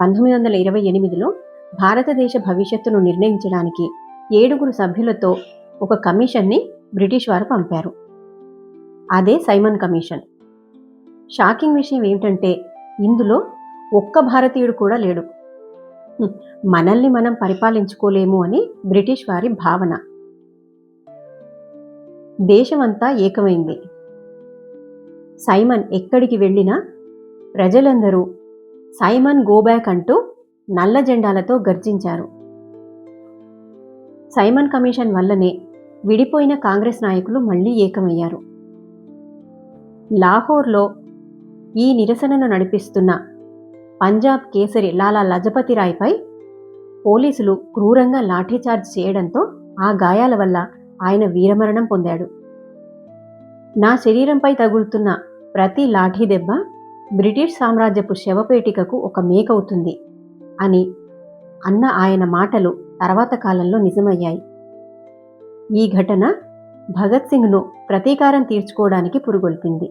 1928లో భారతదేశ భవిష్యత్తును నిర్ణయించడానికి 7 సభ్యులతో ఒక కమిషన్ని బ్రిటిష్ వారు పంపారు. అదే సైమన్ కమిషన్. షాకింగ్ విషయం ఏమిటంటే ఇందులో ఒక్క భారతీయుడు కూడా లేడు. మనల్ని మనం పరిపాలించుకోలేము అని బ్రిటిష్ వారి భావన. దేశమంతా ఏకమైంది. సైమన్ ఎక్కడికి వెళ్ళినా ప్రజలందరూ సైమన్ గో బ్యాక్ అంటూ నల్ల జెండాలతో గర్జించారు. సైమన్ కమిషన్ వల్లనే విడిపోయిన కాంగ్రెస్ నాయకులు మళ్లీ ఏకమయ్యారు. లాహోర్లో ఈ నిరసనను నడిపిస్తున్న పంజాబ్ కేసరి లాలా లజపతి రాయ్పై పోలీసులు క్రూరంగా లాఠీచార్జ్ చేయడంతో ఆ గాయాల వల్ల ఆయన వీరమరణం పొందాడు. నా శరీరంపై తగులుతున్న ప్రతి లాఠీ దెబ్బ బ్రిటిష్ సామ్రాజ్యపు శవపేటికకు ఒక మేకవుతుంది అని అన్న ఆయన మాటలు తర్వాత కాలంలో నిజమయ్యాయి. ఈ ఘటన భగత్ సింగ్ను ప్రతీకారం తీర్చుకోవడానికి పురుగొల్పింది.